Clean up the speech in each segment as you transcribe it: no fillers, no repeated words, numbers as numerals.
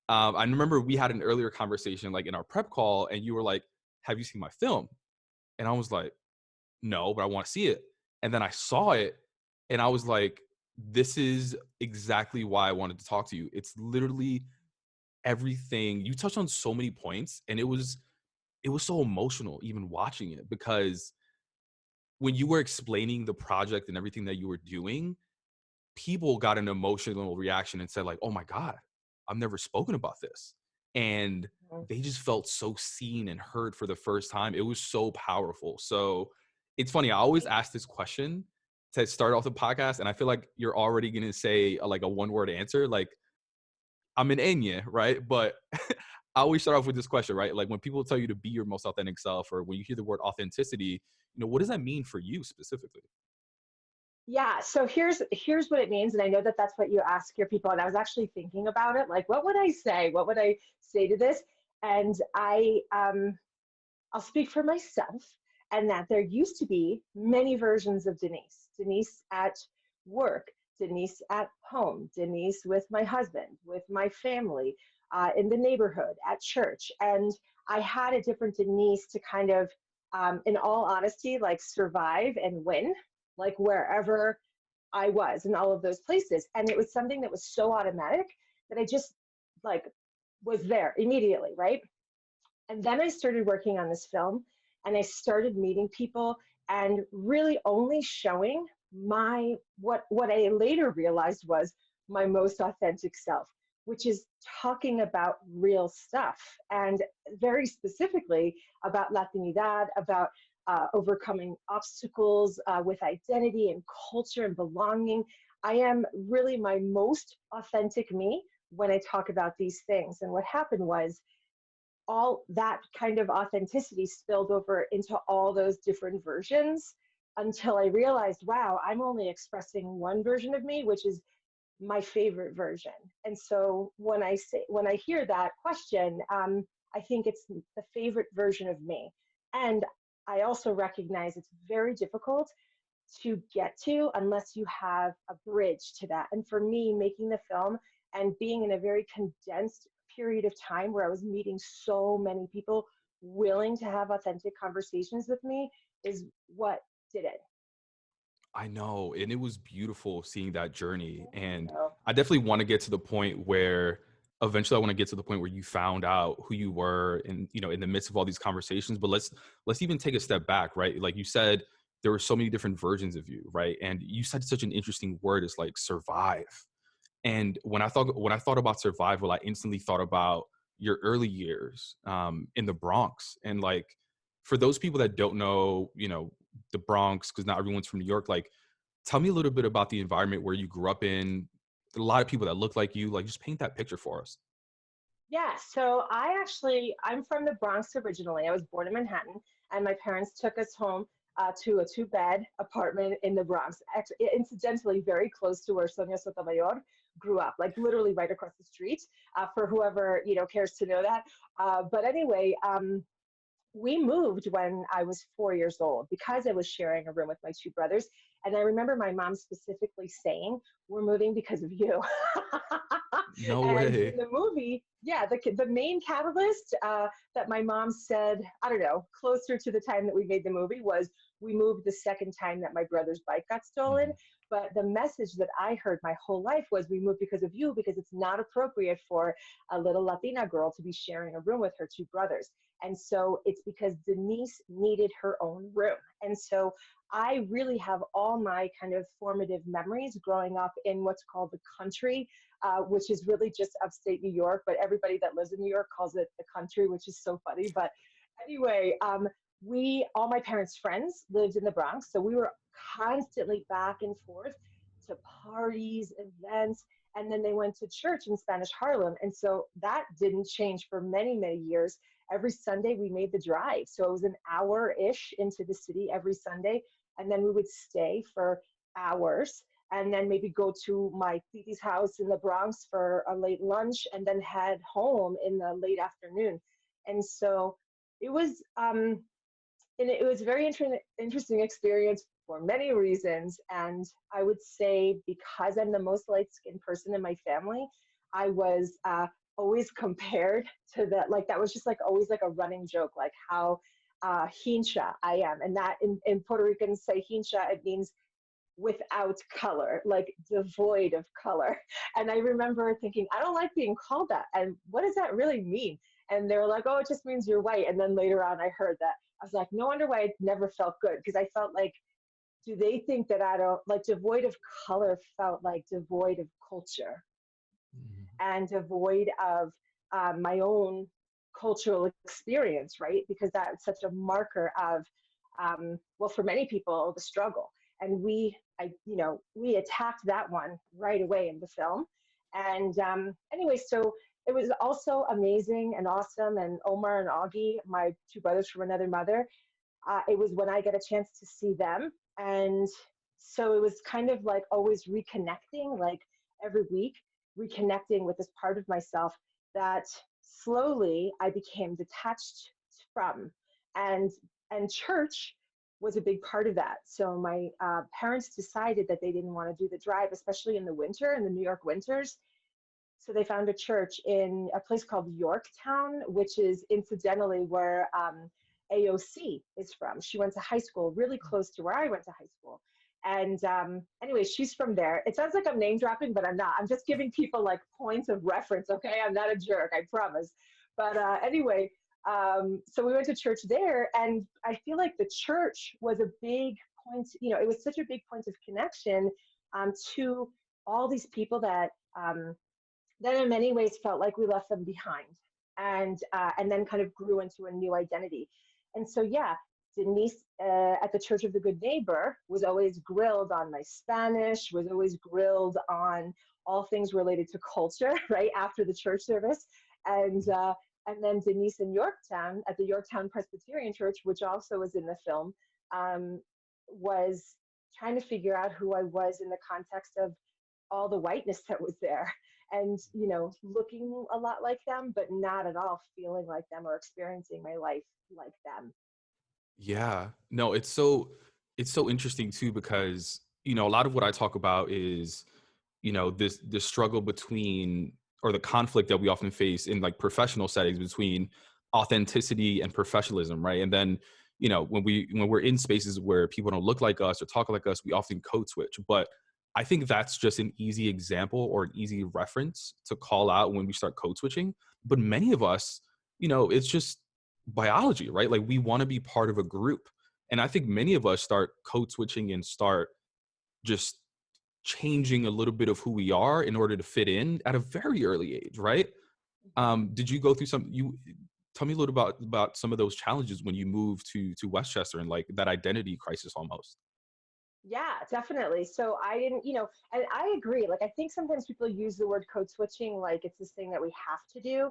I remember we had an earlier conversation, like in our prep call, and you were like, "Have you seen my film?" And I was like, "No, but I want to see it." And then I saw it, and I was like, "This is exactly why I wanted to talk to you." It's literally everything. You touched on so many points, and it was so emotional even watching it, because when you were explaining the project and everything that you were doing, people got an emotional reaction and said like, "Oh my God, I've never spoken about this." And Mhm. they just felt so seen and heard for the first time. It was so powerful. So it's funny. I always ask this question to start off the podcast, and I feel like you're already going to say like a one-word answer. Like, I'm an Enya, right? But I always start off with this question, right? Like, when people tell you to be your most authentic self, or when you hear the word authenticity, what does that mean for you specifically? Yeah, so here's what it means, and I know that that's what you ask your people. And I was actually thinking about it, like, what would I say? What would I say to this? And I'll speak for myself, and that there used to be many versions of Denise. Denise at work, Denise at home, Denise with my husband, with my family, in the neighborhood, at church. And I had a different Denise to kind of, in all honesty, like survive and win, like wherever I was in all of those places. And it was something that was so automatic that I just like was there immediately, right? And then I started working on this film, and I started meeting people and really only showing my what I later realized was my most authentic self, which is talking about real stuff, and very specifically about Latinidad, about overcoming obstacles with identity and culture and belonging. I am really my most authentic me when I talk about these things. And what happened was all that kind of authenticity spilled over into all those different versions until I realized, wow, I'm only expressing one version of me, which is my favorite version. And so when I hear that question, I think it's the favorite version of me. And I also recognize it's very difficult to get to unless you have a bridge to that. And for me, making the film and being in a very condensed period of time where I was meeting so many people willing to have authentic conversations with me is what did it. I know, and it was beautiful seeing that journey, Thank and you. I definitely wanna get to the point where eventually I wanna get to the point where you found out who you were in, in the midst of all these conversations. But let's even take a step back, right? Like you said, there were so many different versions of you, right? And you said such an interesting word is like survive. And when I thought about survival, I instantly thought about your early years in the Bronx. And like, for those people that don't know, the Bronx, because not everyone's from New York, like, tell me a little bit about the environment where you grew up in. A lot of people that look like you, like, just paint that picture for us. Yeah, so I'm from the Bronx originally. I was born in Manhattan, and my parents took us home to a two-bed apartment in the Bronx. Actually, incidentally, very close to where Sonia Sotomayor grew up, like literally right across the street. For whoever cares to know that. But anyway, we moved when I was 4 years old because I was sharing a room with my two brothers. And I remember my mom specifically saying, "We're moving because of you." No And way. in the movie, yeah, the main catalyst that my mom said, I don't know, closer to the time that we made the movie was we moved the second time that my brother's bike got stolen. Mhm. But the message that I heard my whole life was we moved because of you, because it's not appropriate for a little Latina girl to be sharing a room with her two brothers. And so it's because Denise needed her own room. And so I really have all my kind of formative memories growing up in what's called the country, which is really just upstate New York, but everybody that lives in New York calls it the country, which is so funny. But anyway, all my parents' friends lived in the Bronx. So we were constantly back and forth to parties, events, and then they went to church in Spanish Harlem. And so that didn't change for many, many years. Every Sunday we made the drive. So it was an hour-ish into the city every Sunday. And then we would stay for hours and then maybe go to my titi's house in the Bronx for a late lunch and then head home in the late afternoon. And so it was it was a very interesting experience for many reasons. And I would say because I'm the most light skinned person in my family, I was always compared to that. Like that was just like always like a running joke, like how hincha I am. And that in Puerto Rican say hincha, it means without color, like devoid of color. And I remember thinking, I don't like being called that. And what does that really mean? And they were like, oh, it just means you're white. And then later on, I heard that. I was like, no wonder why I never felt good, because I felt like, do they think that I don't like devoid of color felt like devoid of culture and devoid of my own cultural experience, right? Because that's such a marker of, well, for many people, the struggle. And we attacked that one right away in the film. And anyway, so it was also amazing and awesome. And Omar and Augie, my two brothers from another mother, it was when I got a chance to see them. And so it was kind of like always reconnecting, like every week, reconnecting with this part of myself that slowly I became detached from. And church was a big part of that. So my parents decided that they didn't want to do the drive, especially in the winter, in the New York winters. So they found a church in a place called Yorktown, which is incidentally where AOC is from. She went to high school really close to where I went to high school. And anyway, she's from there. It sounds like I'm name dropping, but I'm not. I'm just giving people like points of reference, okay? I'm not a jerk, I promise. But anyway, so we went to church there, and I feel like the church was a big point, it was such a big point of connection to all these people that that in many ways felt like we left them behind, and then kind of grew into a new identity. And so, yeah, Denise at the Church of the Good Neighbor was always grilled on my Spanish, was always grilled on all things related to culture, right, after the church service. And then Denise in Yorktown, at the Yorktown Presbyterian Church, which also was in the film, was trying to figure out who I was in the context of all the whiteness that was there. And, looking a lot like them, but not at all feeling like them or experiencing my life like them. Yeah. No, it's so interesting too, because, a lot of what I talk about is, this struggle between, or the conflict that we often face in like professional settings between authenticity and professionalism, right? And then, when we're in spaces where people don't look like us or talk like us, we often code switch. But I think that's just an easy example or an easy reference to call out when we start code switching. But many of us, it's just biology, right? Like we want to be part of a group. And I think many of us start code switching and start just changing a little bit of who we are in order to fit in at a very early age, right? Did you go through you tell me a little about some of those challenges when you moved to Westchester and like that identity crisis almost? Yeah, definitely. So I didn't, and I agree. Like, I think sometimes people use the word code switching like it's this thing that we have to do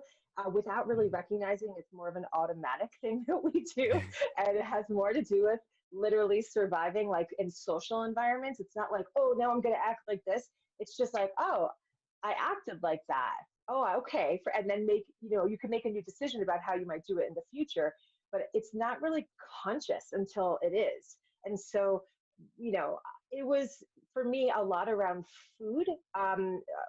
without really recognizing it's more of an automatic thing that we do. And it has more to do with literally surviving, like in social environments. It's not like, oh, now I'm going to act like this. It's just like, oh, I acted like that. Oh, okay. And then you can make a new decision about how you might do it in the future, but it's not really conscious until it is. And so, it was for me a lot around food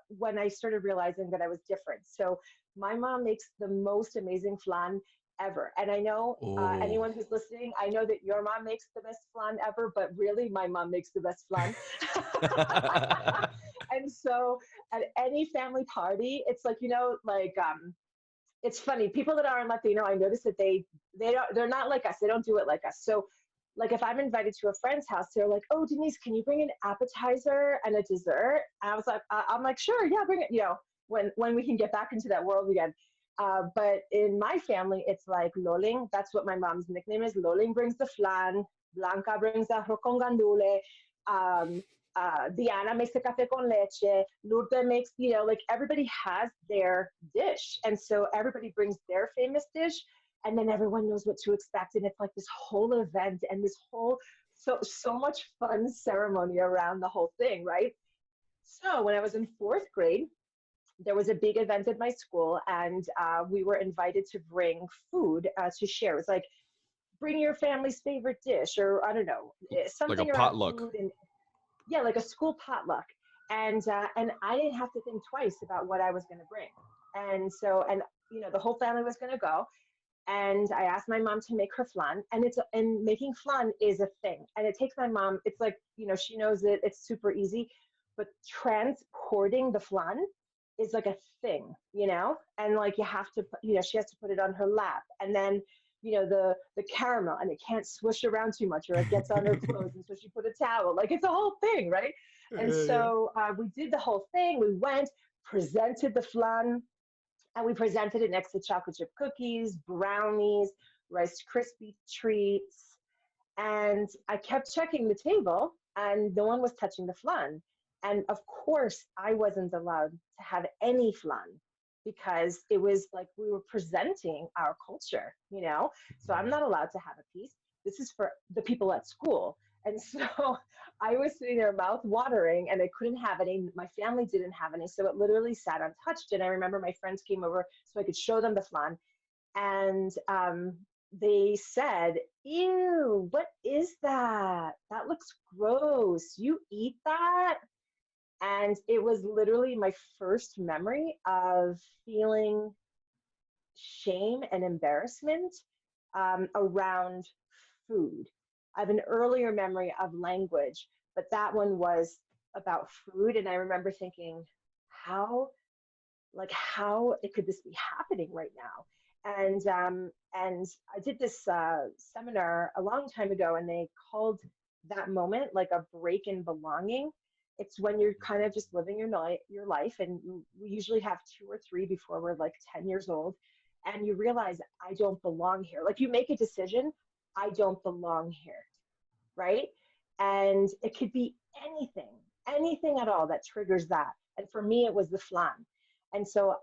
when I started realizing that I was different. So my mom makes the most amazing flan ever. And I know Oh. anyone who's listening, I know that your mom makes the best flan ever, but really my mom makes the best flan. And so at any family party, it's like, it's funny. People that aren't Latino, I notice that they're not like us. They don't do it like us. So like if I'm invited to a friend's house, they're like, "Oh, Denise, can you bring an appetizer and a dessert?" And I was like, "I'm like, sure, yeah, bring it." When we can get back into that world again. But in my family, it's like Loling. That's what my mom's nickname is. Loling brings the flan. Blanca brings the arroz con gandule. Um, Diana makes the café con leche. Lourdes makes, like everybody has their dish, and so everybody brings their famous dish, and then everyone knows what to expect, and it's like this whole event and this whole so much fun ceremony around the whole thing, right? So when I was in fourth grade, there was a big event at my school, and we were invited to bring food to share. It was like bring your family's favorite dish, or I don't know, Like a something around potluck. food, and yeah, like a school potluck. And I didn't have to think twice about what I was going to bring. And so, and the whole family was going to go. And I asked my mom to make her flan, and making flan is a thing. And it takes my mom, it's like, she knows it, it's super easy, but transporting the flan is like a thing, and like you have to, she has to put it on her lap, and then, the caramel, and it can't swish around too much or it gets on her clothes. And so she put a towel, like it's a whole thing, right? And Yeah. so we did the whole thing. We went, presented the flan, and we presented it next to chocolate chip cookies, brownies, Rice Krispie treats. And I kept checking the table and no one was touching the flan. And of course, I wasn't allowed to have any flan because it was like we were presenting our culture, So I'm not allowed to have a piece. This is for the people at school. And so I was sitting there mouth watering and I couldn't have any. My family didn't have any. So it literally sat untouched. And I remember my friends came over so I could show them the flan. And they said, "Ew, what is that? That looks gross. You eat that?" And it was literally my first memory of feeling shame and embarrassment around food. I have an earlier memory of language, but that one was about food. And I remember thinking, how, how it could this be happening right now? And I did this seminar a long time ago, and they called that moment like a break in belonging. It's when you're kind of just living your life, and we usually have two or three before we're like 10 years old, and you realize I don't belong here. Like you make a decision, I don't belong here, right? And it could be anything, anything at all that triggers that. And for me, it was the flan. And so,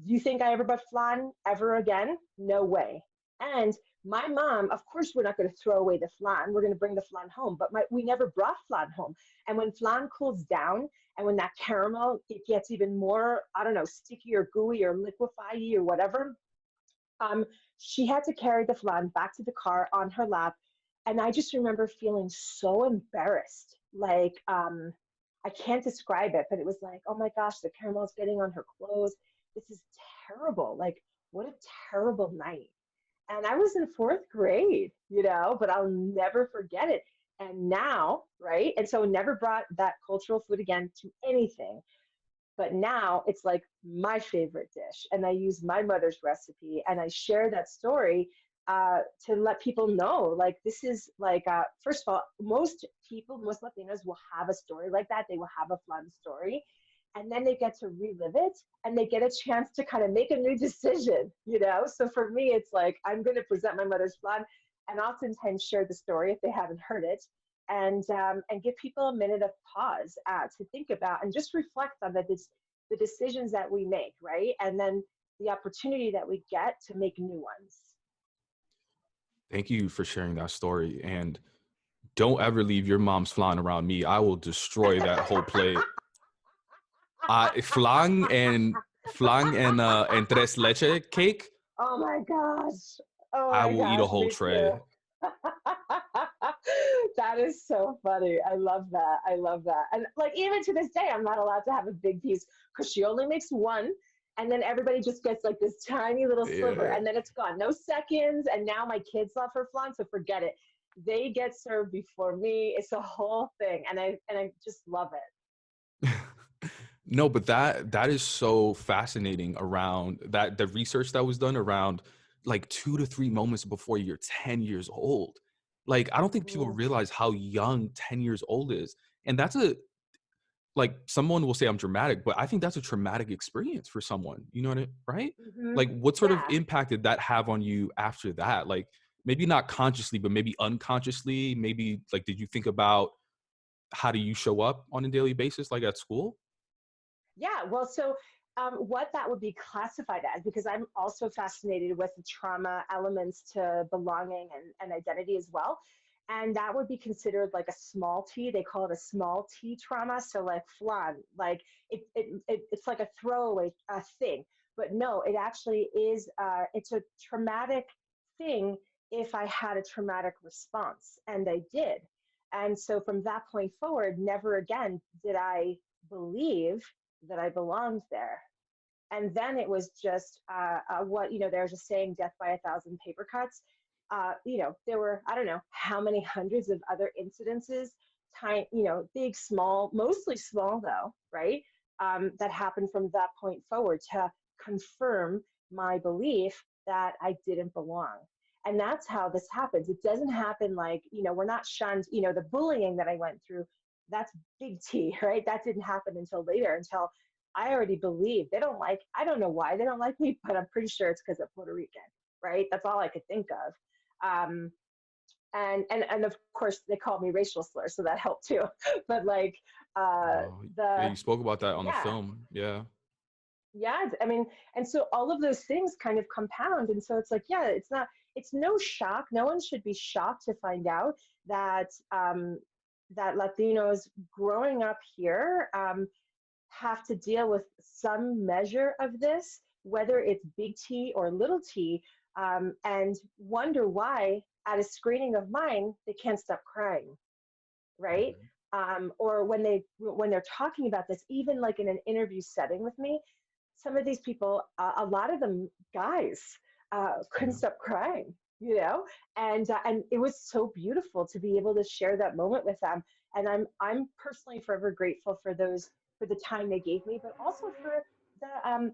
do you think I ever bought flan ever again? No way. And my mom, of course, we're not going to throw away the flan. We're going to bring the flan home. But we never brought flan home. And when flan cools down, and when that caramel, it gets even more, I don't know, sticky or gooey or liquefy or whatever, um, she had to carry the flan back to the car on her lap. And I just remember feeling so embarrassed. Like, I can't describe it, but it was like, oh my gosh, the caramel's getting on her clothes. This is terrible. Like, what a terrible night. And I was in fourth grade, but I'll never forget it. And now, right? And so never brought that cultural food again to anything. But now it's like my favorite dish. And I use my mother's recipe and I share that story to let people know, like, this is like, first of all, most people, most Latinos will have a story like that. They will have a fun story. And then they get to relive it and they get a chance to kind of make a new decision. So for me, it's like, I'm going to present my mother's flan and oftentimes share the story if they haven't heard it, and give people a minute of pause to think about and just reflect on the decisions that we make, right? And then the opportunity that we get to make new ones. Thank you for sharing that story. And don't ever leave your mom's flan around me. I will destroy that whole plate. Flan and tres leche cake. Oh my gosh. Oh I my will eat a gosh, whole me too. tray. That is so funny. I love that. I love that. And like even to this day, I'm not allowed to have a big piece because she only makes one. And then everybody just gets like this tiny little sliver Yeah. and then it's gone. No seconds. And now my kids love her flan, so forget it. They get served before me. It's a whole thing. And I just love it. No, but that is so fascinating around that the research that was done around like 2 to 3 moments before you're 10 years old. Like I don't think people Mm-hmm. realize how young 10 years old is. And that's a like someone will say I'm dramatic, but I think that's a traumatic experience for someone. You know what I mean? Right? Mm-hmm. Like what sort of Yeah. impact did that have on you after that? Like maybe not consciously, but maybe unconsciously, maybe like did you think about how do you show up on a daily basis like at school? Yeah, well, so what that would be classified as, because I'm also fascinated with the trauma elements to belonging and identity as well. And that would be considered like a small t. They call it a small t trauma. So like flan, like it's like a throwaway thing. But no, it actually is, it's a traumatic thing if I had a traumatic response. And I did. And so from that point forward, never again did I believe that I belonged there. And then it was just what, they were just saying, death by 1,000 paper cuts. There were, I don't know how many hundreds of other incidences, tiny, big, small, mostly small though, right? That happened from that point forward to confirm my belief that I didn't belong. And that's how this happens. It doesn't happen like, we're not shunned, the bullying that I went through, that's big T, right? That didn't happen until later, until I already believe I don't know why they don't like me, but I'm pretty sure it's because I'm Puerto Rican, right? That's all I could think of. And of course they called me racial slur, so that helped too. But like Oh, yeah, you spoke about that on the yeah, film. Yeah. yeah. I mean, and so all of those things kind of compound, and so it's like, yeah, it's no shock. No one should be shocked to find out that that Latinos growing up here have to deal with some measure of this, whether it's big T or little t, and wonder why at a screening of mine they can't stop crying, right? Mhm. Or when they're talking about this, even like in an interview setting with me, some of these people, a lot of them guys, couldn't Yeah. stop crying, and it was so beautiful to be able to share that moment with them. And I'm personally forever grateful for the time they gave me, but also for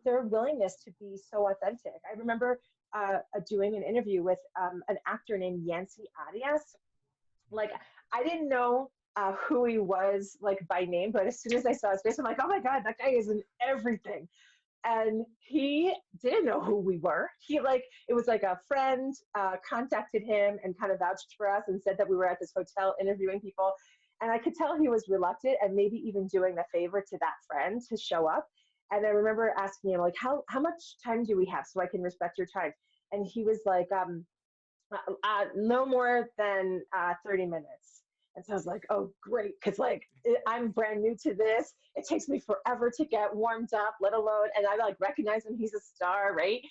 their willingness to be so authentic. I remember doing an interview with an actor named Yancy Arias. Like, I didn't know who he was like by name, but as soon as I saw his face, I'm like, oh my God, that guy is in everything. And he didn't know who we were. It was like a friend contacted him and kind of vouched for us and said that we were at this hotel interviewing people. And I could tell he was reluctant and maybe even doing the favor to that friend to show up. And I remember asking him, like, how much time do we have so I can respect your time? And he was like, no more than 30 minutes. And so I was like, oh, great. Because I'm brand new to this. It takes me forever to get warmed up, let alone, and I like recognize him. He's a star, right?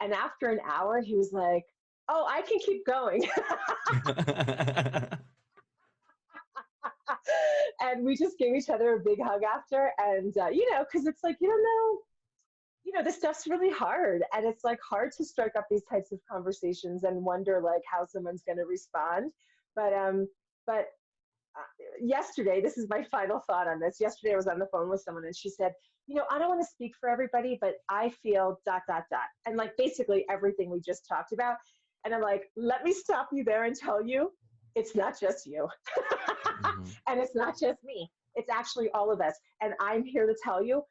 And after an hour, he was like, oh, I can keep going. And we just gave each other a big hug after. And, because it's like, you don't know, this stuff's really hard, and it's like hard to strike up these types of conversations and wonder like how someone's going to respond. But yesterday, this is my final thought on this. Yesterday I was on the phone with someone and she said, I don't want to speak for everybody, but I feel ... and like basically everything we just talked about. And I'm like, let me stop you there and tell you it's not just you. Mhm. And it's not just me, it's actually all of us. And I'm here to tell you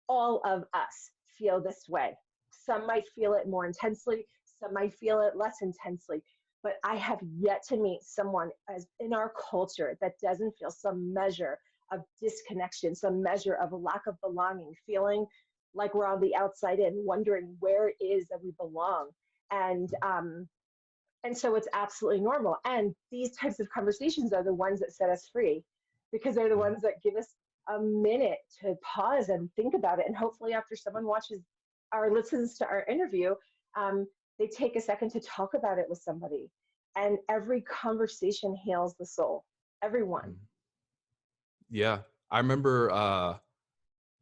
all of us feel this way. Some might feel it more intensely, some might feel it less intensely, but I have yet to meet someone as in our culture that doesn't feel some measure of disconnection, some measure of a lack of belonging, feeling like we're on the outside in, wondering where it is that we belong. And so it's absolutely normal. And these types of conversations are the ones that set us free, because they're the Yeah. ones that give us a minute to pause and think about it. And hopefully after someone watches or listens to our interview, they take a second to talk about it with somebody. And every conversation heals the soul. Everyone. Mhm. Yeah. I remember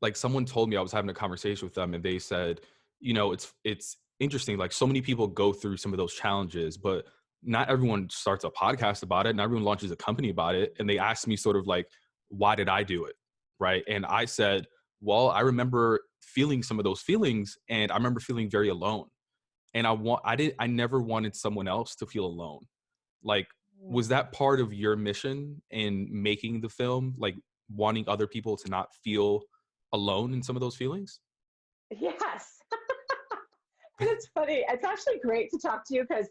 like someone told me, I was having a conversation with them and they said, it's interesting, like so many people go through some of those challenges, but not everyone starts a podcast about it, not everyone launches a company about it. And they asked me sort of like, why did I do it? Right. And I said, well, I remember feeling some of those feelings and I remember feeling very alone. And I never wanted someone else to feel alone. Like, was Mm. that part of your mission in making the film? Like wanting other people to not feel alone in some of those feelings? Yes. And it's funny. It's actually great to talk to you because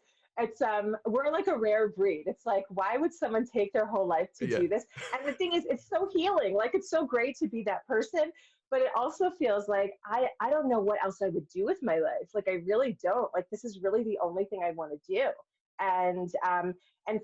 we're like a rare breed. It's like, why would someone take their whole life to Yeah. do this? And the thing is, it's so healing. Like, it's so great to be that person, but it also feels like I don't know what else I would do with my life. Like, I really don't. Like, this is really the only thing I want to do. And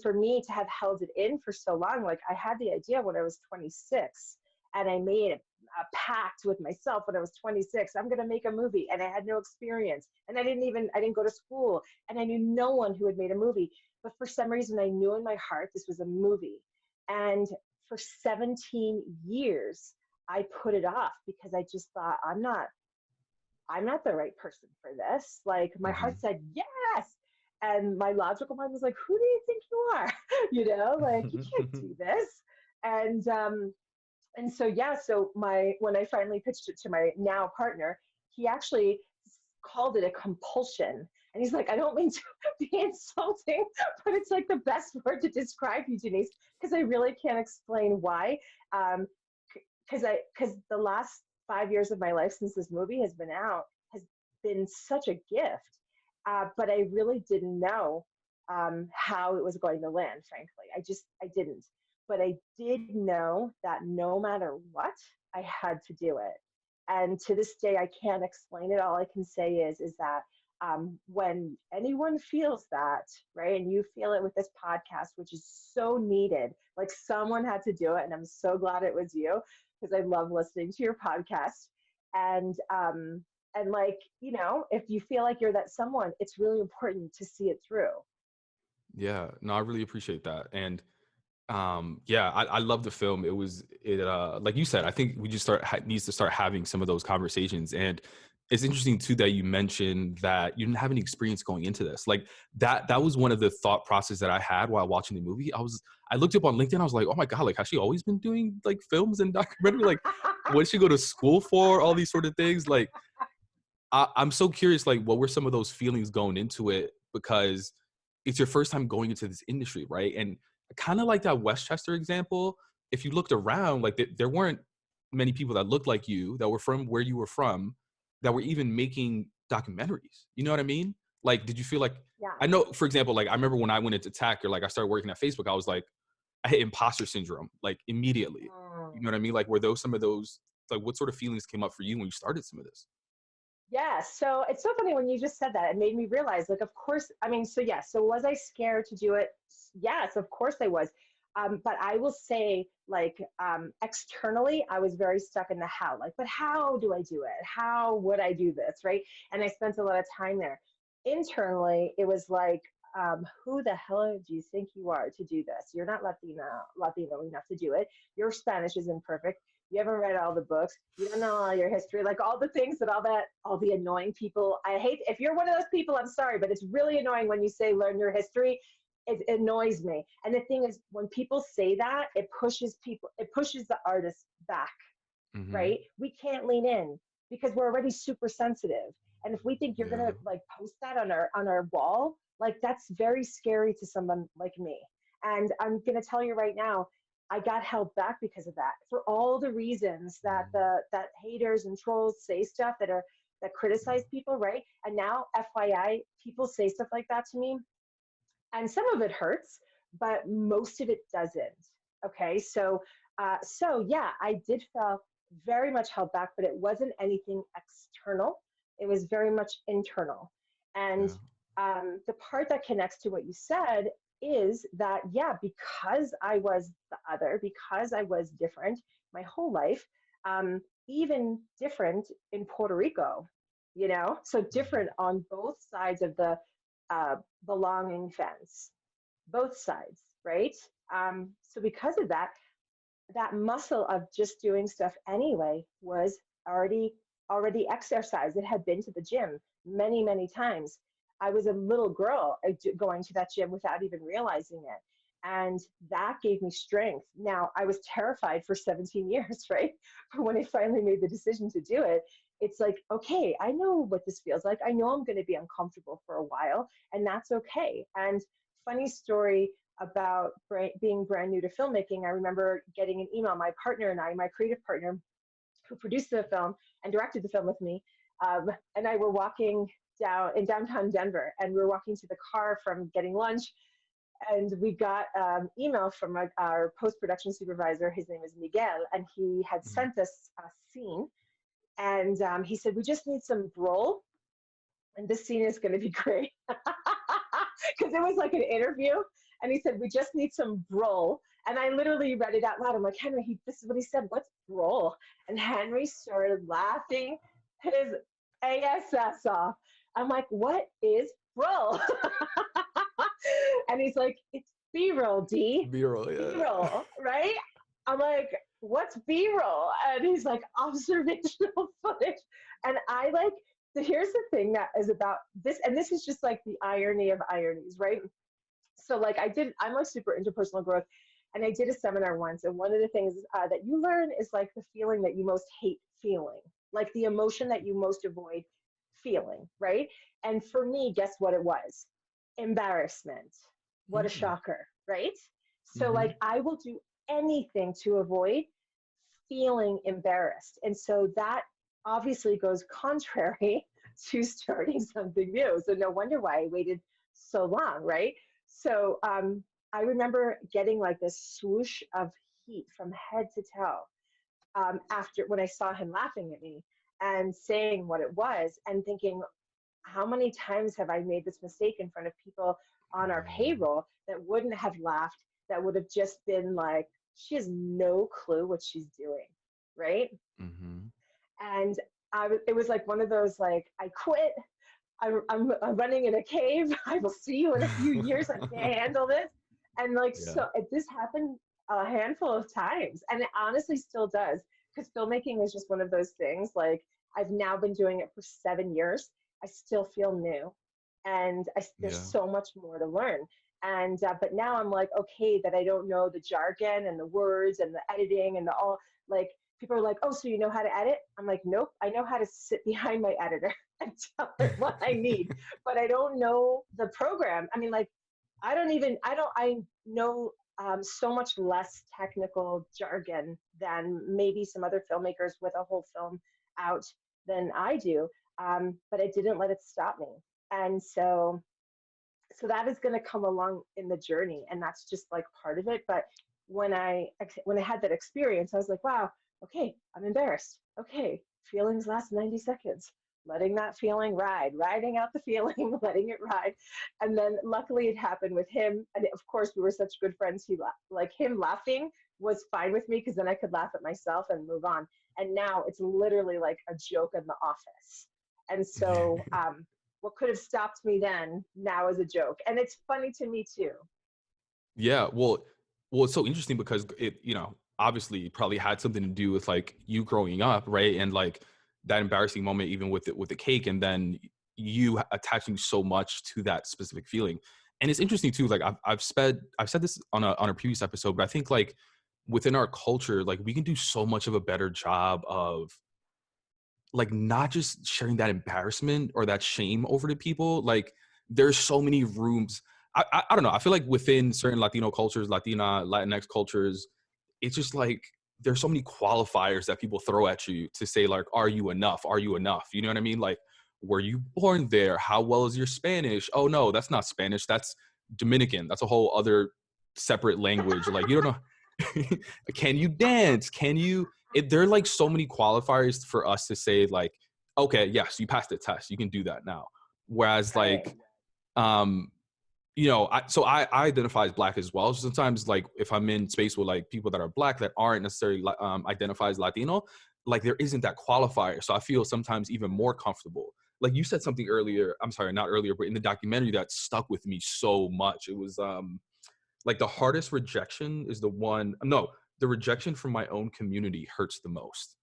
for me to have held it in for so long, like I had the idea when I was 26, and I made a pact with myself when I was 26. I'm going to make a movie, and I had no experience, and I didn't go to school, and I knew no one who had made a movie. But for some reason, I knew in my heart this was a movie. And for 17 years, I put it off because I just thought, I'm not. I'm not the right person for this. Like my heart said, yes. And my logical mind was like, who do you think you are? Like you can't do this. And so yeah, so when I finally pitched it to my now partner, he actually called it a compulsion. And he's like, I don't mean to be insulting, but it's like the best word to describe you, Denise, because I really can't explain why. Um, because the last 5 years of my life since this movie has been out has been such a gift. But I really didn't know how it was going to land, frankly. I didn't. But I did know that no matter what, I had to do it. And to this day, I can't explain it. All I can say is that when anyone feels that, right, and you feel it with this podcast, which is so needed, like someone had to do it, and I'm so glad it was you because I love listening to your podcast. And like, if you feel like you're that someone, it's really important to see it through. Yeah, no, I really appreciate that. And yeah, I love the film. Like you said, I think we just needs to start having some of those conversations. And it's interesting too that you mentioned that you didn't have any experience going into this. Like that was one of the thought process that I had while watching the movie. I looked up on LinkedIn, I was like, oh my God, like has she always been doing like films and documentary? Like what did she go to school for? All these sort of things. Like I'm so curious, like what were some of those feelings going into it? Because it's your first time going into this industry, right? And kind of like that Westchester example, if you looked around, like there weren't many people that looked like you that were from where you were from that were even making documentaries. You know what I mean? Like, did you feel like, Yeah. I know, for example, like I remember when I went into tech or like I started working at Facebook, I was like, I hit imposter syndrome, like immediately. You know what I mean? Like, were those some of those, like what sort of feelings came up for you when you started some of this? Yeah, so it's so funny when you just said that. It made me realize, like, of course, I mean, so yes, so was I scared to do it? Yes, of course I was. But I will say, like, externally, I was very stuck in the how. Like, but how do I do it? How would I do this? Right? And I spent a lot of time there. Internally, it was like, who the hell do you think you are to do this? You're not Latino enough to do it. Your Spanish isn't perfect. You haven't read all the books. You don't know all your history, like all the things all the annoying people. I hate, if you're one of those people, I'm sorry, but it's really annoying when you say learn your history. It annoys me. And the thing is, when people say that, it pushes the artists back, Mm-hmm. right? We can't lean in because we're already super sensitive. And if we think you're Yeah. gonna like post that on our wall, like that's very scary to someone like me. And I'm gonna tell you right now, I got held back because of that. For all the reasons that Mm-hmm. that haters and trolls say stuff that criticize people, right? And now, FYI, people say stuff like that to me, and some of it hurts, but most of it doesn't. Okay, so yeah, I did feel very much held back, but it wasn't anything external. It was very much internal. And Yeah. the part that connects to what you said is that, yeah, because I was the other, because I was different my whole life, even different in Puerto Rico, so different on both sides of the uh, belonging fence, both sides, right? So because of that, that muscle of just doing stuff anyway was already exercised. It had been to the gym many times. I was a little girl going to that gym without even realizing it. And that gave me strength. Now, I was terrified for 17 years, right? But when I finally made the decision to do it, it's like, okay, I know what this feels like. I know I'm going to be uncomfortable for a while, and that's okay. And funny story about being brand new to filmmaking, I remember getting an email. My partner and I, my creative partner, who produced the film and directed the film with me, and I were walking down in downtown Denver, and we were walking to the car from getting lunch, and we got email from our post-production supervisor. His name is Miguel, and he had Mm-hmm. sent us a scene, and he said, we just need some brol, and this scene is going to be great. Because it was like an interview, and he said, we just need some brol. And I literally read it out loud. I'm like, Henry, this is what he said. What's brol? And Henry started laughing his ass off. I'm like, what is brol? And he's like, it's B-roll, D. B-roll, yeah. B-roll, right? I'm like, what's B-roll? And he's like, observational footage. And I like here's the thing that is about this, and this is just like the irony of ironies, right? So like I'm like super into personal growth, and I did a seminar once, and one of the things that you learn is like the feeling that you most hate feeling, like the emotion that you most avoid feeling, right? And for me, guess what it was? Embarrassment. What a Mm. shocker, right? So Mm-hmm. like I will do anything to avoid feeling embarrassed. And so that obviously goes contrary to starting something new. So no wonder why I waited so long, right? So I remember getting like this swoosh of heat from head to toe after when I saw him laughing at me and saying what it was and thinking, how many times have I made this mistake in front of people on our Yeah. payroll that wouldn't have laughed, that would have just been like, she has no clue what she's doing, right? Mm-hmm. And it was like one of those like, I quit. I'm running in a cave. I will see you in a few years. I can't handle this. And like, Yeah. so this happened a handful of times, and it honestly still does, because filmmaking is just one of those things. Like, I've now been doing it for 7 years. I still feel new, and there's Yeah. so much more to learn. And but now I'm like, okay, that I don't know the jargon and the words and the editing and the all. Like, people are like, oh, so you know how to edit? I'm like, nope, I know how to sit behind my editor and tell her what I need, but I don't know the program. I mean, like, I know so much less technical jargon than maybe some other filmmakers with a whole film out than I do. But I didn't let it stop me. And so that is going to come along in the journey, and that's just like part of it. But when I had that experience, I was like, wow, okay, I'm embarrassed. Okay, feelings last 90 seconds. Letting that feeling ride, riding out the feeling, letting it ride. And then luckily it happened with him. And of course, we were such good friends. Like him laughing was fine with me, because then I could laugh at myself and move on. And now it's literally like a joke in the office. And so what could have stopped me then now is a joke. And it's funny to me too. Yeah, well, it's so interesting because it, obviously probably had something to do with like you growing up, right? And like that embarrassing moment, even with the cake, and then you attaching so much to that specific feeling. And it's interesting too. Like I've said this on a previous episode, but I think like within our culture, like we can do so much of a better job of like not just sharing that embarrassment or that shame over to people. Like there's so many rooms. I don't know. I feel like within certain Latino cultures, Latinx cultures, it's just like there's so many qualifiers that people throw at you to say like, are you enough? Are you enough? You know what I mean? Like, were you born there? How well is your Spanish? Oh no, that's not Spanish. That's Dominican. That's a whole other separate language. Like you don't know. Can you dance? Can you? There are like so many qualifiers for us to say like, okay, yes, you passed the test. You can do that now. Whereas Right. like, um, I identify as Black as well. So sometimes like if I'm in space with like people that are Black that aren't necessarily identify as Latino, like there isn't that qualifier. So I feel sometimes even more comfortable. Like you said something earlier, I'm sorry, not earlier, but in the documentary that stuck with me so much. It was like the hardest rejection is the rejection from my own community hurts the most.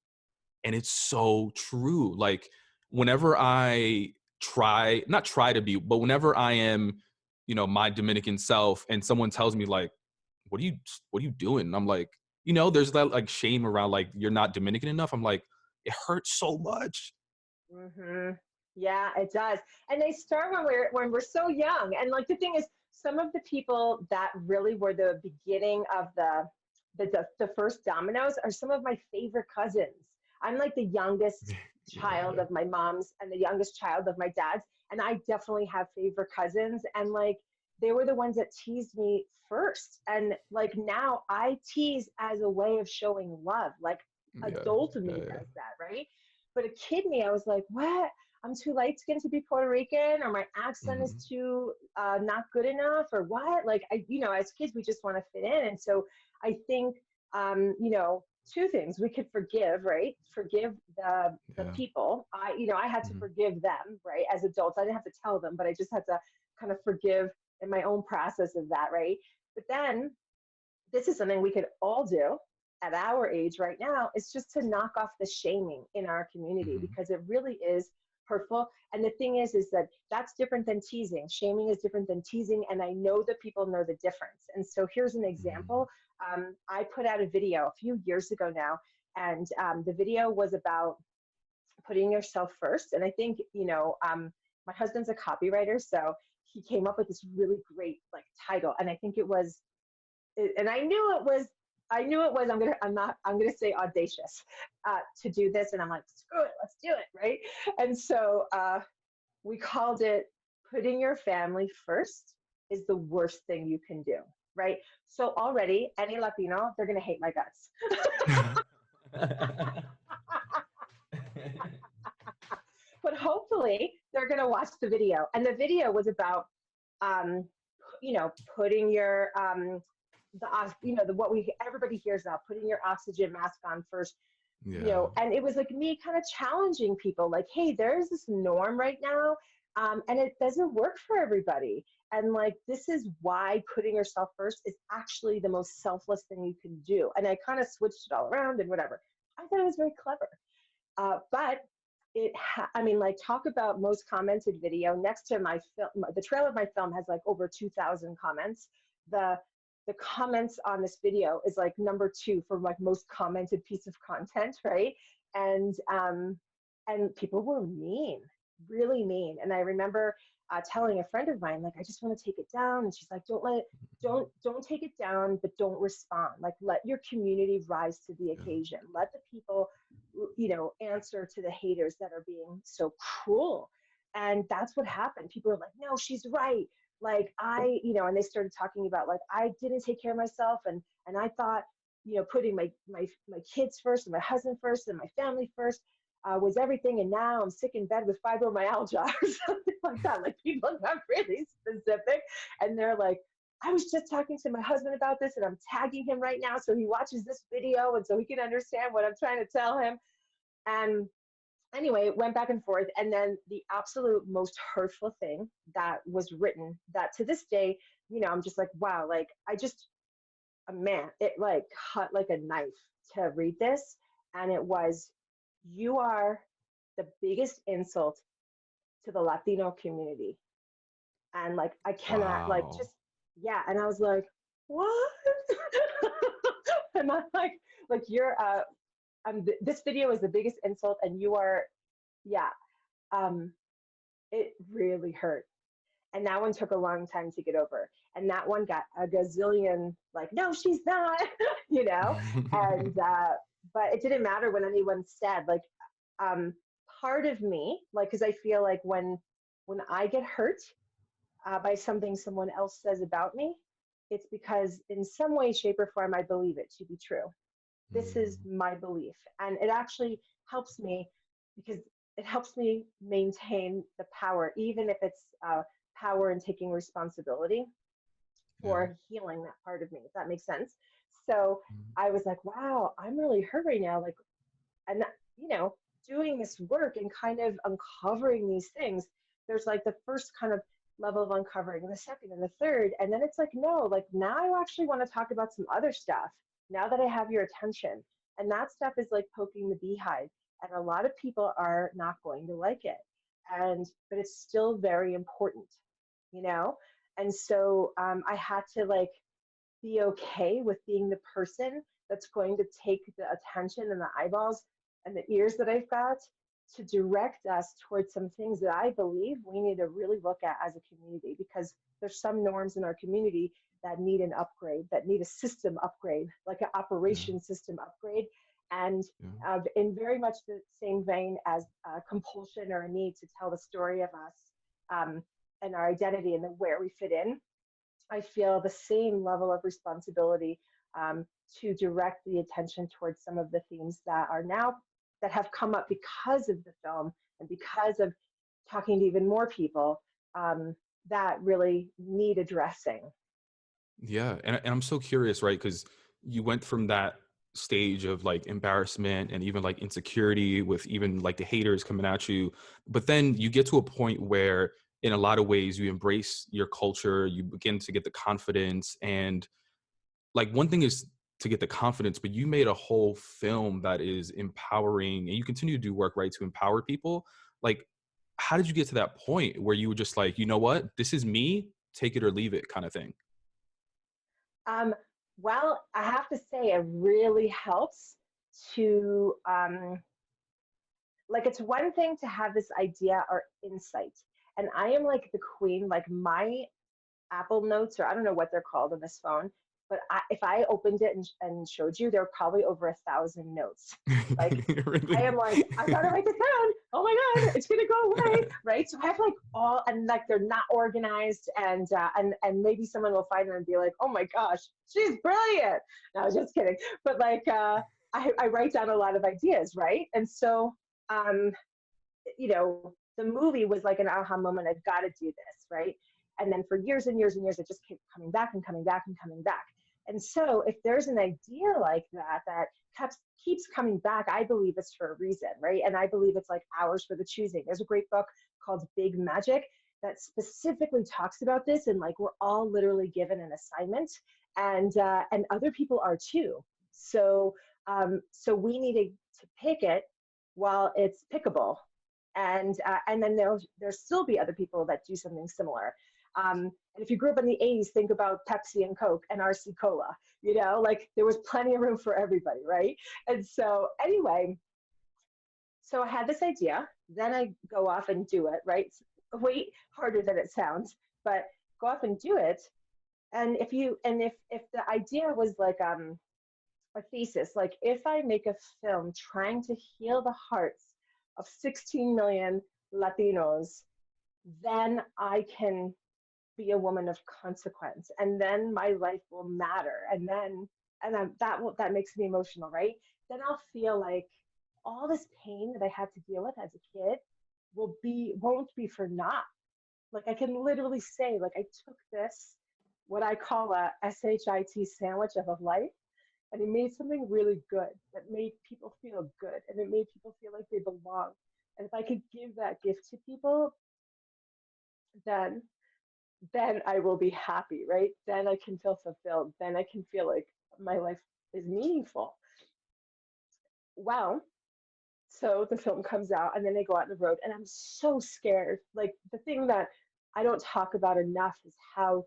And it's so true. Like whenever I not try to be, but whenever I am, my Dominican self and someone tells me like, what are you doing? And I'm like, there's that like shame around like you're not Dominican enough. I'm like, it hurts so much. Hmm. Yeah, it does. And they start when we're so young. And like the thing is, some of the people that really were the beginning of the first dominoes are some of my favorite cousins. I'm like the youngest child Yeah. of my mom's and the youngest child of my dad's, and I definitely have favorite cousins. And like they were the ones that teased me first. And like now I tease as a way of showing love. Like Yeah. adult Yeah. me Yeah. does that, right? But a kid me, I was like, what? I'm too light skinned to be Puerto Rican, or my accent is Mhm. too not good enough, or what? Like, as kids, we just want to fit in. And so I think, two things we could forgive, right? Forgive the Yeah. people. I had to Mhm. forgive them, right? As adults, I didn't have to tell them, but I just had to kind of forgive in my own process of that, right? But then this is something we could all do at our age right now, is just to knock off the shaming in our community, Mhm. because it really is hurtful. And the thing is that that's different than teasing. Shaming is different than teasing. And I know that people know the difference. And so here's an example. I put out a video a few years ago now, and the video was about putting yourself first. And I think, my husband's a copywriter, so he came up with this really great like title. And I think it was, and I knew it was, I'm gonna say audacious to do this. And I'm like, screw it, let's do it, right? And so we called it "Putting Your Family First is the Worst Thing You Can Do," right? So already, any Latino, they're gonna hate my guts. But hopefully they're going to watch the video. And the video was about, putting your, everybody hears now, putting your oxygen mask on first, and it was like me kind of challenging people like, hey, there's this norm right now. And it doesn't work for everybody. And like, this is why putting yourself first is actually the most selfless thing you can do. And I kind of switched it all around and whatever. I thought it was very clever. But talk about most commented video. Next to my film, the trailer of my film has like over 2,000 comments. The comments on this video is like number 2 for like most commented piece of content, right? And people were mean, really mean. And I remember telling a friend of mine, like, I just want to take it down. And she's like, don't take it down, but don't respond. Like, let your community rise to the occasion. Let the people, answer to the haters that are being so cruel. And that's what happened. People are like, no, she's right. Like and they started talking about like, I didn't take care of myself. And I thought, putting my kids first and my husband first and my family first was everything. And now I'm sick in bed with fibromyalgia or something like that. Like, people got really specific, and they're like, I was just talking to my husband about this, and I'm tagging him right now so he watches this video and so he can understand what I'm trying to tell him. And anyway, it went back and forth. And then the absolute most hurtful thing that was written, that to this day, I'm just like, wow, like, it like cut like a knife to read this. And it was, you are the biggest insult to the Latino community. And like, I cannot and I was like, what? And I'm like you're, this video is the biggest insult and you are, it really hurt. And that one took a long time to get over. And that one got a gazillion, like, no, she's not, and, but it didn't matter when anyone said, like, part of me, like, cause I feel like when I get hurt by something someone else says about me, it's because in some way, shape or form, I believe it to be true. This is my belief. And it actually helps me because it helps me maintain the power, even if it's power in taking responsibility for healing that part of me, if that makes sense. So I was like, wow, I'm really hurt right now. Like, and doing this work and kind of uncovering these things, there's like the first kind of level of uncovering, and the second and the third. And then it's like, no, like, now I actually want to talk about some other stuff now that I have your attention. And that stuff is like poking the beehive. And a lot of people are not going to like it. But it's still very important, And so I had to like be okay with being the person that's going to take the attention and the eyeballs and the ears that I've got to direct us towards some things that I believe we need to really look at as a community, because there's some norms in our community that need an upgrade, that need a system upgrade, like an operation system upgrade. And in very much the same vein as compulsion or a need to tell the story of us and our identity and where we fit in, I feel the same level of responsibility to direct the attention towards some of the themes that have come up because of the film and because of talking to even more people that really need addressing. Yeah. And I'm so curious, right? Because you went from that stage of like embarrassment and even like insecurity with even like the haters coming at you. But then you get to a point where in a lot of ways you embrace your culture, you begin to get the confidence. And like, one thing is to get the confidence, but you made a whole film that is empowering, and you continue to do work, right, to empower people. Like, how did you get to that point where you were just like, you know what, this is me, take it or leave it kind of thing? Um, well, I have to say, it really helps to, like, it's one thing to have this idea or insight. And I am like the queen, like my Apple Notes, or I don't know what they're called on this phone, but if I opened it and showed you, there are probably over 1,000 notes. Like, I am Really? like, I gotta write this down. Oh my God, it's gonna go away, right? So I have like all, and like they're not organized, and maybe someone will find them and be like, oh my gosh, she's brilliant. No, I was just kidding. But like, I write down a lot of ideas, right? And so, um, the movie was like an aha moment. I've got to do this, right? And then for years and years and years, it just kept coming back and coming back and coming back. And so if there's an idea like that keeps coming back, I believe it's for a reason, right? And I believe it's like ours for the choosing. There's a great book called Big Magic that specifically talks about this, and like we're all literally given an assignment, and other people are too. So so we need to pick it while it's pickable, and then there'll still be other people that do something similar. And if you grew up in the 80s, think about Pepsi and Coke and RC Cola, like there was plenty of room for everybody, right? And so anyway, so I had this idea, then I go off and do it, right? It's way harder than it sounds, but go off and do it. And if the idea was like a thesis, like if I make a film trying to heal the hearts of 16 million Latinos, then I can be a woman of consequence, and then my life will matter, that makes me emotional, right? Then I'll feel like all this pain that I had to deal with as a kid won't be for naught. Like I can literally say, like I took this, what I call a SHIT sandwich of a life, and it made something really good that made people feel good, and it made people feel like they belong. And if I could give that gift to people, then I will be happy, right? Then I can feel fulfilled. Then I can feel like my life is meaningful. Well, so the film comes out, and then they go out on the road, and I'm so scared. Like the thing that I don't talk about enough is how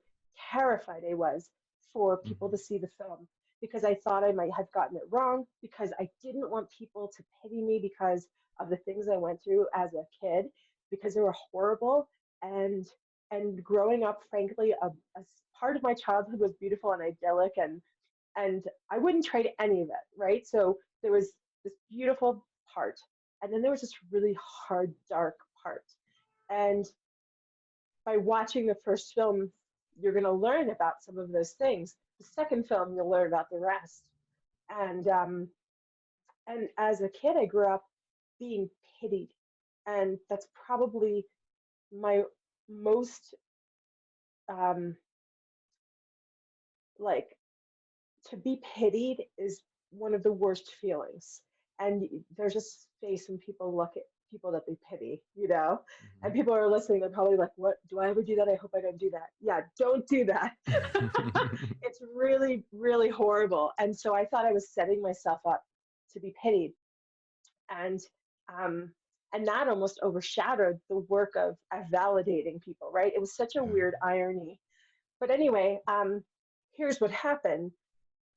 terrified I was for people to see the film, because I thought I might have gotten it wrong, because I didn't want people to pity me because of the things I went through as a kid, because they were horrible. And growing up, frankly, a part of my childhood was beautiful and idyllic, and I wouldn't trade any of it, right? So there was this beautiful part, and then there was this really hard, dark part. And by watching the first film, you're going to learn about some of those things. The second film, you'll learn about the rest. And as a kid, I grew up being pitied, and that's probably my most like, to be pitied is one of the worst feelings. And there's a space when people look at people that they pity, and people are listening, they're probably like, what, do I ever do that? I hope I don't do that. Yeah, don't do that. It's really, really horrible. And so I thought I was setting myself up to be pitied. And um, and that almost overshadowed the work of validating people, right? It was such a weird irony. But anyway, here's what happened.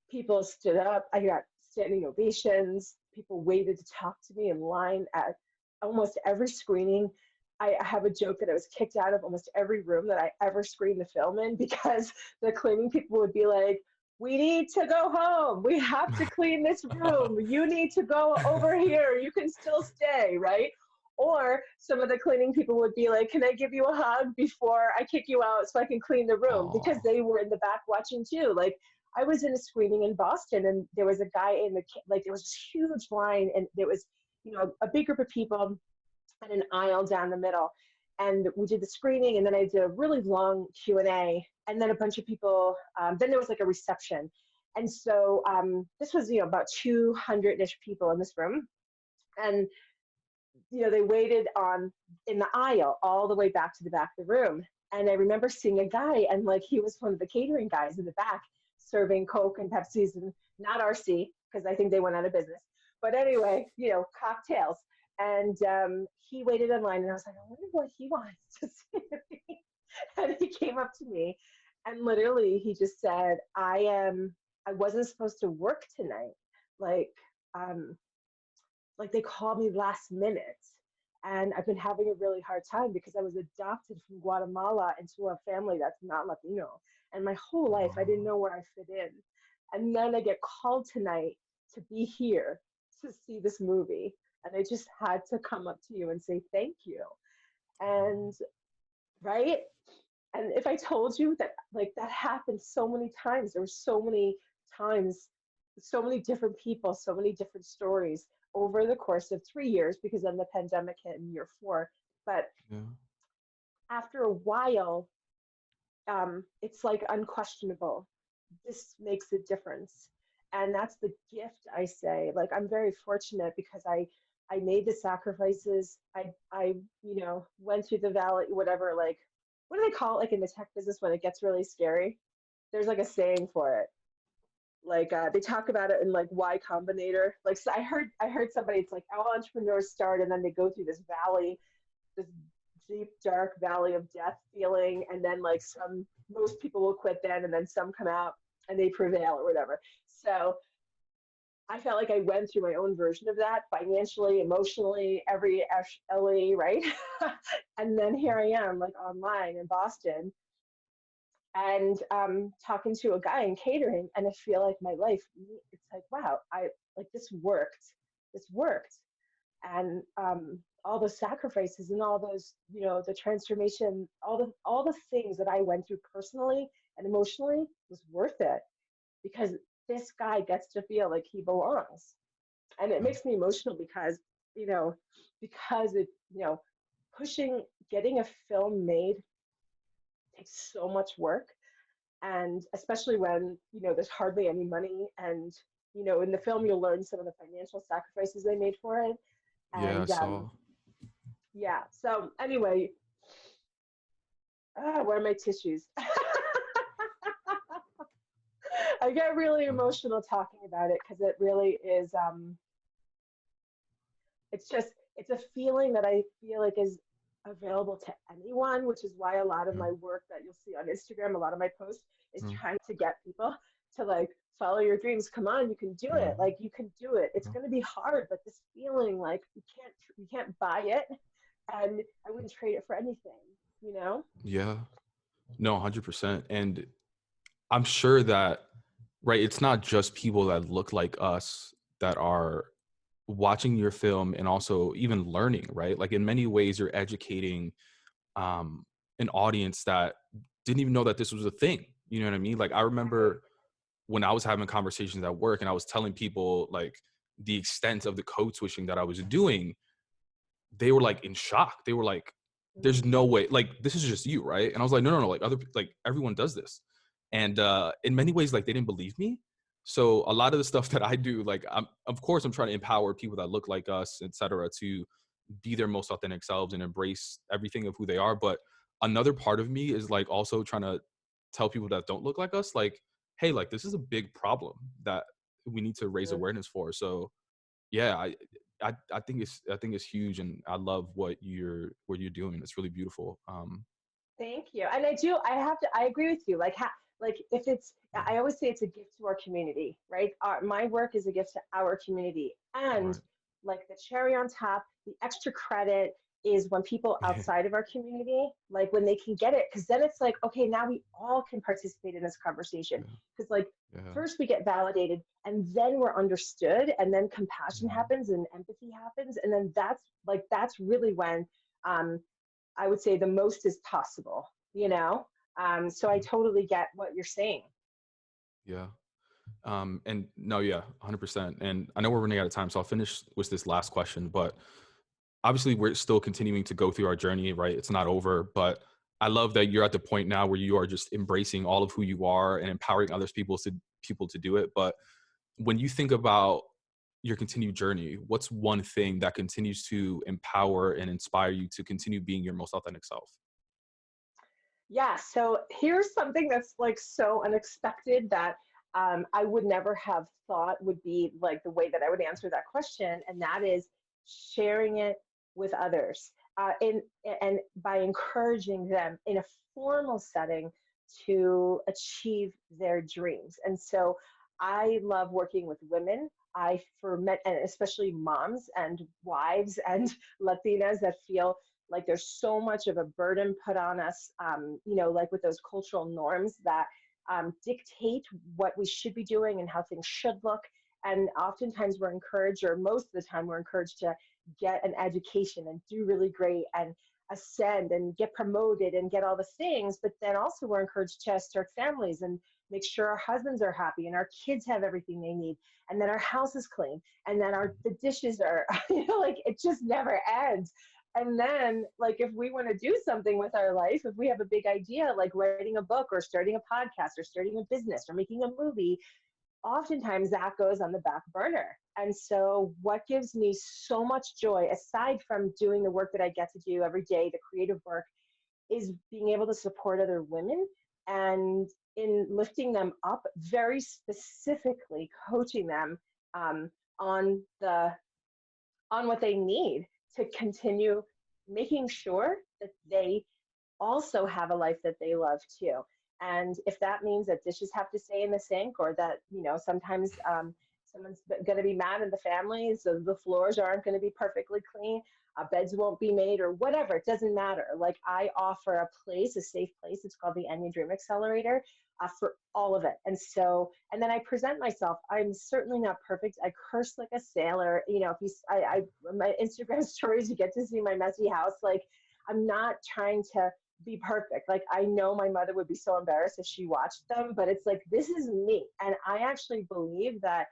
People stood up. I got standing ovations. People waited to talk to me in line at almost every screening. I have a joke that I was kicked out of almost every room that I ever screened the film in, because the cleaning people would be like, we need to go home. We have to clean this room. You need to go over here. You can still stay, right? Or some of the cleaning people would be like, can I give you a hug before I kick you out so I can clean the room? Because they were in the back watching too. Like, I was in a screening in Boston, and there was a guy there was this huge line, and there was, a big group of people and an aisle down the middle. And we did the screening, and then I did a really long Q&A, and then a bunch of people, then there was like a reception. And so this was, about 200-ish people in this room. And, they waited in the aisle all the way back to the back of the room. And I remember seeing a guy, and like, he was one of the catering guys in the back, serving Coke and Pepsis, and not RC, because I think they went out of business. But anyway, cocktails. And he waited in line, and I was like, I wonder what he wants to say to me. And he came up to me, and literally he just said, I wasn't supposed to work tonight. Like, um, like they called me last minute. And I've been having a really hard time because I was adopted from Guatemala into a family that's not Latino. And my whole life, I didn't Oh, know where I fit in. And then I get called tonight to be here to see this movie. And I just had to come up to you and say thank you. And right. And if I told you that, like, that happened so many times, there were so many times, so many different people, so many different stories over the course of 3 years, because then the pandemic hit in year four. But yeah. after a while, it's like unquestionable. This makes a difference. And that's the gift, I say. Like, I'm very fortunate because I made the sacrifices. I went through the valley, whatever, like, what do they call it, like in the tech business when it gets really scary? There's like a saying for it. Like they talk about it in like Y Combinator. Like, so I heard somebody, it's like all entrepreneurs start and then they go through this valley, this deep dark valley of death feeling, and then like most people will quit then, and then some come out and they prevail or whatever. So I felt like I went through my own version of that, financially, emotionally, every LE, right? And then here I am, like online in Boston, and talking to a guy in catering, and I feel like my life, it's like, wow, I like this worked. And all the sacrifices and all those, the transformation, all the things that I went through personally and emotionally was worth it, because this guy gets to feel like he belongs. And it Yeah. makes me emotional because, you know, because it, pushing, getting a film made takes so much work. And especially when, there's hardly any money. And, in the film, you'll learn some of the financial sacrifices they made for it. Yeah, I And saw. yeah, so anyway, where are my tissues? I get really Uh, emotional talking about it because it really is, it's just, it's a feeling that I feel like is available to anyone, which is why a lot of yeah, my work that you'll see on Instagram, a lot of my posts is yeah, trying to get people to like follow your dreams. Come on, you can do yeah, it. Like, you can do it. It's yeah. going to be hard, but this feeling, like, you can't buy it, and I wouldn't trade it for anything, you know? Yeah. No, 100%. And I'm sure that, right, it's not just people that look like us that are watching your film and also even learning, right? Like in many ways, you're educating um, an audience that didn't even know that this was a thing. You know what I mean? Like I Exactly. remember when I was having conversations at work and I was telling people like the extent of the code switching that I was doing, they were like in shock. They were like, "There's Mm, no way. Like this is just you, right?" And I was like, "No, no, no. Like like everyone does this." And in many ways, like they didn't believe me. So a lot of the stuff that I do, like of course I'm trying to empower people that look like us, etc., to be their most authentic selves and embrace everything of who they are. But another part of me is like also trying to tell people that don't look like us, like, hey, like this is a big problem that we need to raise mm. awareness for. So yeah, I think it's huge, and I love what you're doing. It's really beautiful. Thank you. And I agree with you. Like if it's, Yeah, I always say it's a gift to our community, right? My work is a gift to our community. And right. like the cherry on top, the extra credit is when people Yeah, outside of our community, like when they can get it, because then it's like, okay, now we all can participate in this conversation. yeah, Because like yeah, first we get validated, and then we're understood, and then compassion mhm, happens and empathy happens. And then that's really when um, I would say the most is possible, you know? So I yeah, totally get what you're saying. yeah. And no, yeah, 100%. And I know we're running out of time, so I'll finish with this last question. But obviously, we're still continuing to go through our journey, right? It's not over. But I love that you're at the point now where you are just embracing all of who you are and empowering others people to do it. But when you think about your continued journey, what's one thing that continues to empower and inspire you to continue being your most authentic self? Yeah, so here's something that's like so unexpected that I would never have thought would be like the way that I would answer that question. And that is sharing it with others, and by encouraging them in a formal setting to achieve their dreams. And so I love working with women. And especially moms and wives and Latinas that feel like there's so much of a burden put on us, like with those cultural norms that dictate what we should be doing and how things should look. And oftentimes we're encouraged, or most of the time we're encouraged to get an education and do really great and ascend and get promoted and get all the things. But then also we're encouraged to start families and make sure our husbands are happy and our kids have everything they need, and that our house is clean, and that the dishes are, like it just never ends. And then, like, if we want to do something with our life, if we have a big idea, like writing a book or starting a podcast or starting a business or making a movie, oftentimes that goes on the back burner. And so what gives me so much joy, aside from doing the work that I get to do every day, the creative work, is being able to support other women and in lifting them up, very specifically coaching them on what they need to continue making sure that they also have a life that they love too. And if that means that dishes have to stay in the sink, or that, sometimes someone's going to be mad in the family, so the floors aren't going to be perfectly clean, beds won't be made, or whatever, it doesn't matter. Like, I offer a safe place. It's called the Eñye Dream Accelerator, for all of it. And then I present myself. I'm certainly not perfect. I curse like a sailor. My Instagram stories, you get to see my messy house. Like, I'm not trying to be perfect. Like, I know my mother would be so embarrassed if she watched them, but it's like, this is me. And I actually believe that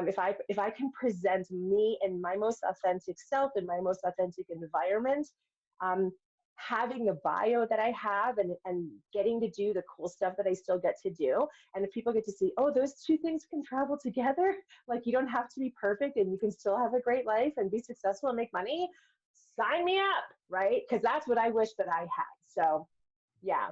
if I can present me in my most authentic self, in my most authentic environment, having the bio that I have, and getting to do the cool stuff that I still get to do. And if people get to see, oh, those two things can travel together, like, you don't have to be perfect and you can still have a great life and be successful and make money, sign me up, right? Because that's what I wish that I had. So yeah.